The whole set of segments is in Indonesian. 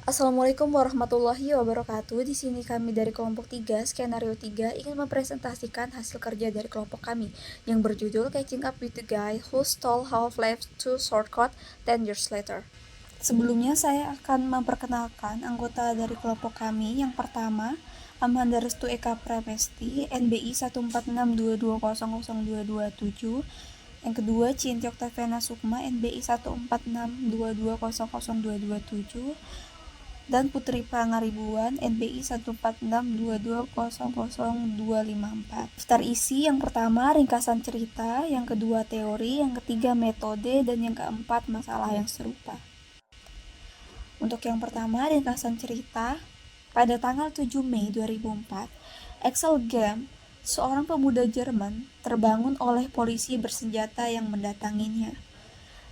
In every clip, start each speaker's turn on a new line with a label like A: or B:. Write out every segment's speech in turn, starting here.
A: Assalamualaikum warahmatullahi wabarakatuh. Di sini kami dari kelompok 3, skenario 3, ingin mempresentasikan hasil kerja dari kelompok kami yang berjudul Catching Up with the Guy Who Stole Half-Life 2 Shortcut 10 Years Later. Sebelumnya saya akan memperkenalkan anggota dari kelompok kami. Yang pertama, Amanda Restu Eka Pramesti, NBI 14622002227. Yang kedua, Cinti Oktavena Sukma, NBI 14622002227. Dan Putri Pangaribuan, NBI 14622000254. Daftar isi yang pertama ringkasan cerita, yang kedua teori, yang ketiga metode, dan yang keempat masalah yang serupa. Untuk yang pertama ringkasan cerita, pada tanggal 7 Mei 2004, Axel Game, seorang pemuda Jerman, terbangun oleh polisi bersenjata yang mendatanginya.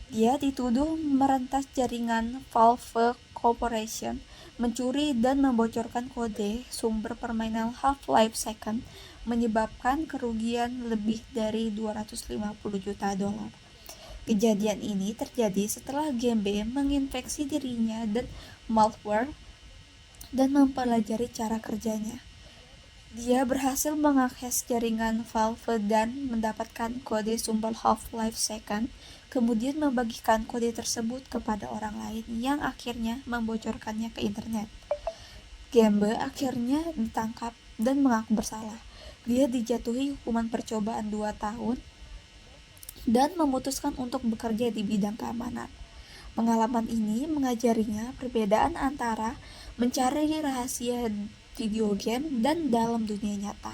A: Dia dituduh merentas jaringan Valve Corporation, mencuri dan membocorkan kode sumber permainan Half-Life Second, menyebabkan kerugian lebih dari 250 juta dolar. Kejadian ini terjadi setelah Game B menginfeksi dirinya dan malware dan mempelajari cara kerjanya. Dia berhasil mengakses jaringan Valve dan mendapatkan kode sumber Half-Life Second, kemudian membagikan kode tersebut kepada orang lain yang akhirnya membocorkannya ke internet. Gambe akhirnya ditangkap dan mengaku bersalah. Dia dijatuhi hukuman percobaan 2 tahun dan memutuskan untuk bekerja di bidang keamanan. Pengalaman ini mengajarinya perbedaan antara mencari rahasia video game dan dalam dunia nyata.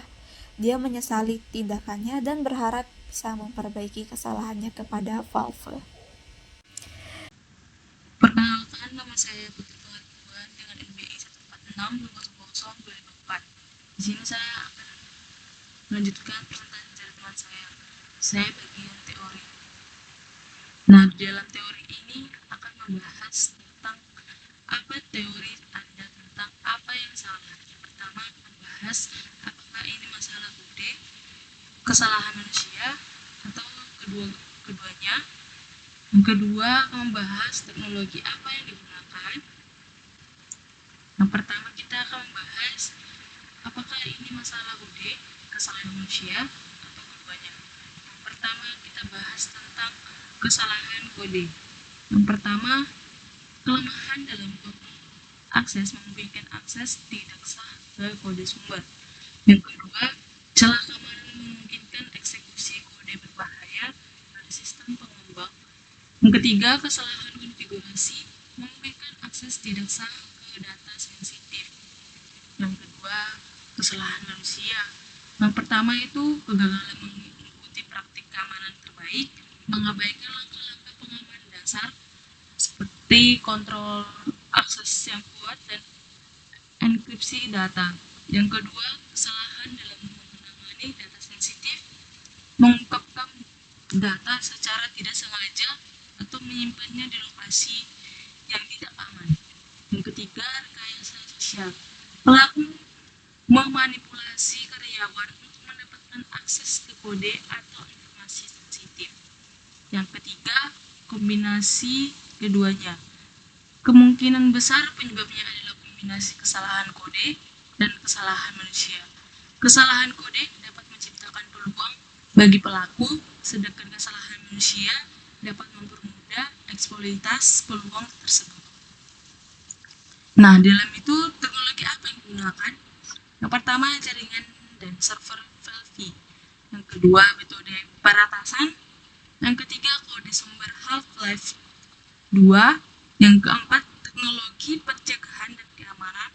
A: Dia menyesali tindakannya dan berharap bisa memperbaiki kesalahannya kepada Valve.
B: Perkenalkan, nama saya Putri Pangaribuan dengan NBI 146200254. Di sini saya akan melanjutkan presentasi dari teman saya. Saya bagian teori. Nah, di dalam teori ini akan membahas tentang apa teori Anda tentang apa yang salah. Yang pertama membahas apakah ini masalah kode, kesalahan manusia, atau keduanya. Yang kedua akan membahas teknologi apa yang digunakan. Yang pertama kita akan membahas apakah ini masalah kode, kesalahan manusia, atau keduanya. Yang pertama kita bahas tentang kesalahan kode. Yang pertama, kelemahan dalam kode akses memungkinkan akses tidak sah ke kode sumber. Yang kedua, celah keamanan memungkinkan eksekusi kode berbahaya pada sistem pengembang. Yang ketiga, kesalahan konfigurasi memungkinkan akses tidak sah ke data sensitif. Yang kedua, kesalahan manusia. Yang pertama itu kegagalan mengikuti praktik keamanan terbaik, mengabaikan langkah-langkah pengamanan dasar seperti kontrol akses yang kuat dan enkripsi data. Yang kedua, kesalahan dalam menangani data sensitif, mengungkapkan data secara tidak sengaja atau menyimpannya di lokasi yang tidak aman. Yang ketiga, rekayasa sosial. Pelaku memanipulasi karyawan untuk mendapatkan akses ke kode atau informasi sensitif. Yang ketiga, kombinasi keduanya. Kemungkinan besar penyebabnya adalah kombinasi kesalahan kode dan kesalahan manusia. Kesalahan kode dapat menciptakan peluang bagi pelaku, sedangkan kesalahan manusia dapat mempermudah eksploitasi peluang tersebut. Nah, dalam itu teknologi apa yang digunakan? Yang pertama, jaringan dan server Valve. Yang kedua, metode peratasan. Yang ketiga, kode sumber Half-Life 2. Yang keempat, teknologi pencegahan dan keamanan.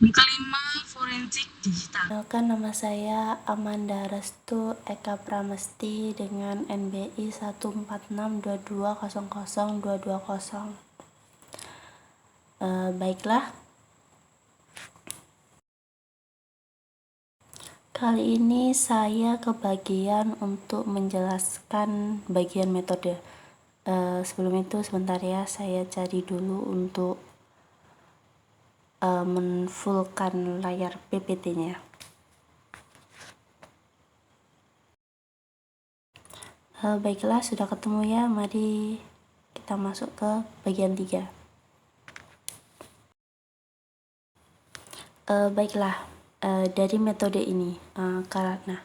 B: Yang kelima, forensik digital.
C: Perkenalkan, nama saya Amanda Restu Eka Pramesti dengan NBI 14622000220. Baiklah, kali ini saya kebagian untuk menjelaskan bagian metode. Sebelum itu sebentar ya, saya cari dulu untuk menfullkan layar PPT-nya. Baiklah, sudah ketemu ya, mari kita masuk ke bagian 3. Baiklah, dari metode ini, karena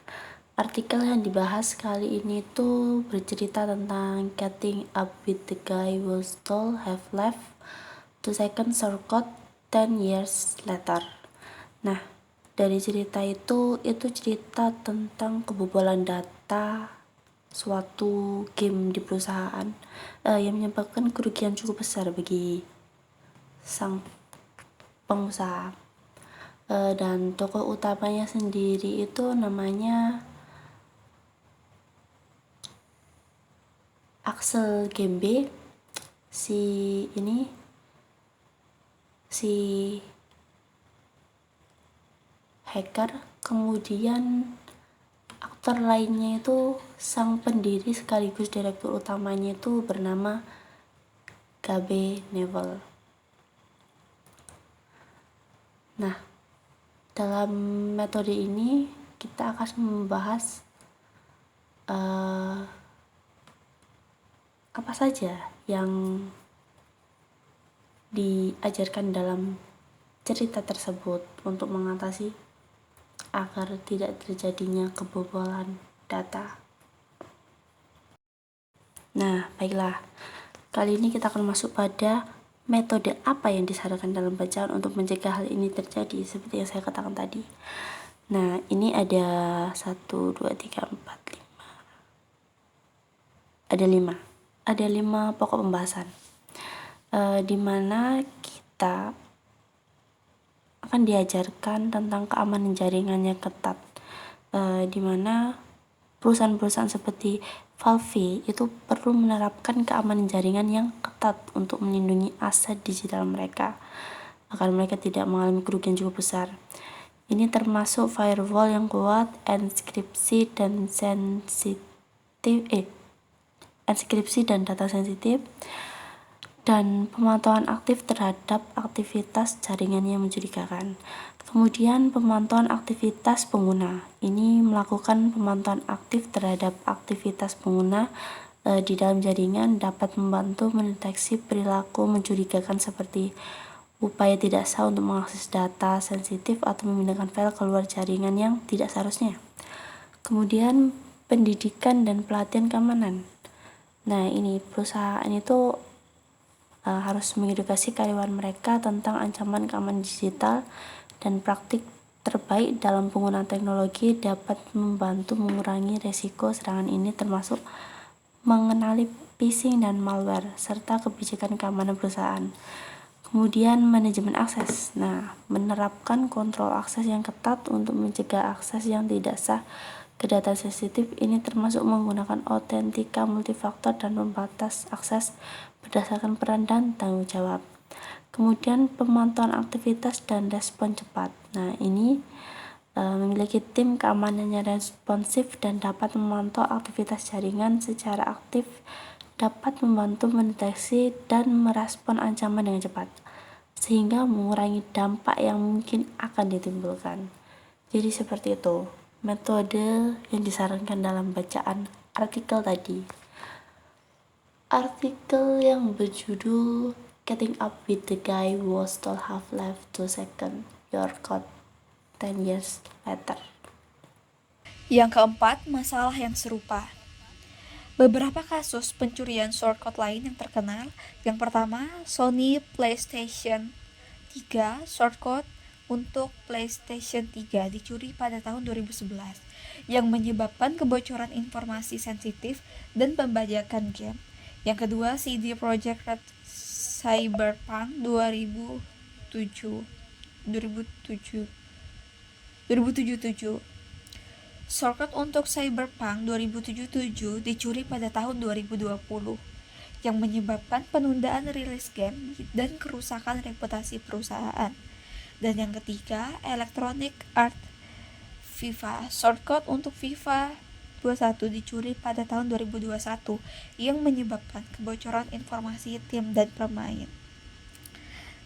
C: artikel yang dibahas kali ini tuh bercerita tentang Getting Up with the Guy Who Stole Half-Life 2 Second Shortcut 10 Years Later. Nah, dari cerita itu cerita tentang kebobolan data suatu game di perusahaan yang menyebabkan kerugian cukup besar bagi sang pengusaha. Dan tokoh utamanya sendiri itu namanya Axel Gembe. Si hacker. Kemudian aktor lainnya itu sang pendiri sekaligus direktur utamanya itu bernama Gabe Newell. Nah, dalam metode ini kita akan membahas apa saja yang diajarkan dalam cerita tersebut untuk mengatasi agar tidak terjadinya kebobolan data. Nah, baiklah. Kali ini kita akan masuk pada metode apa yang disarankan dalam bacaan untuk mencegah hal ini terjadi, seperti yang saya katakan tadi. Nah, ini ada 1, 2, 3, 4, 5. Ada 5 pokok pembahasan. Dimana kita akan diajarkan tentang keamanan jaringan yang ketat. Dimana perusahaan-perusahaan seperti Valve itu perlu menerapkan keamanan jaringan yang ketat untuk melindungi aset digital mereka agar mereka tidak mengalami kerugian cukup besar. Ini termasuk firewall yang kuat, enkripsi dan data sensitif, dan pemantauan aktif terhadap aktivitas jaringan yang mencurigakan. Kemudian pemantauan aktivitas pengguna. Ini melakukan pemantauan aktif terhadap aktivitas pengguna di dalam jaringan dapat membantu mendeteksi perilaku mencurigakan seperti upaya tidak sah untuk mengakses data sensitif atau memindahkan file keluar jaringan yang tidak seharusnya. Kemudian pendidikan dan pelatihan keamanan. Nah, ini perusahaan itu harus mengedukasi karyawan mereka tentang ancaman keamanan digital dan praktik terbaik dalam penggunaan teknologi dapat membantu mengurangi resiko serangan ini, termasuk mengenali phishing dan malware serta kebijakan keamanan perusahaan. Kemudian manajemen akses. Nah, menerapkan kontrol akses yang ketat untuk mencegah akses yang tidak sah ke data sensitif. Ini termasuk menggunakan autentika multifaktor dan membatas akses berdasarkan peran dan tanggung jawab. Kemudian pemantauan aktivitas dan respon cepat. Nah, ini memiliki tim keamanan yang responsif dan dapat memantau aktivitas jaringan secara aktif, dapat membantu mendeteksi dan merespon ancaman dengan cepat, sehingga mengurangi dampak yang mungkin akan ditimbulkan. Jadi seperti itu metode yang disarankan dalam bacaan artikel tadi. Artikel yang berjudul Getting Up with the Guy Who Stole Half-Life 2 Second Shortcut 10 Years Later.
A: Yang keempat, masalah yang serupa. Beberapa kasus pencurian shortcut lain yang terkenal. Yang pertama, Sony PlayStation 3 shortcut untuk PlayStation 3 dicuri pada tahun 2011 yang menyebabkan kebocoran informasi sensitif dan pembajakan game. Yang kedua, CD Projekt Red Cyberpunk 2077 shortcut untuk Cyberpunk 2077 dicuri pada tahun 2020 yang menyebabkan penundaan rilis game dan kerusakan reputasi perusahaan. Dan yang ketiga, Electronic Arts FIFA shortcut untuk FIFA 21 dicuri pada tahun 2021 yang menyebabkan kebocoran informasi tim dan pemain.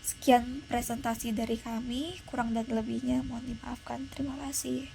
A: Sekian presentasi dari kami, kurang dan lebihnya mohon dimaafkan. Terima kasih.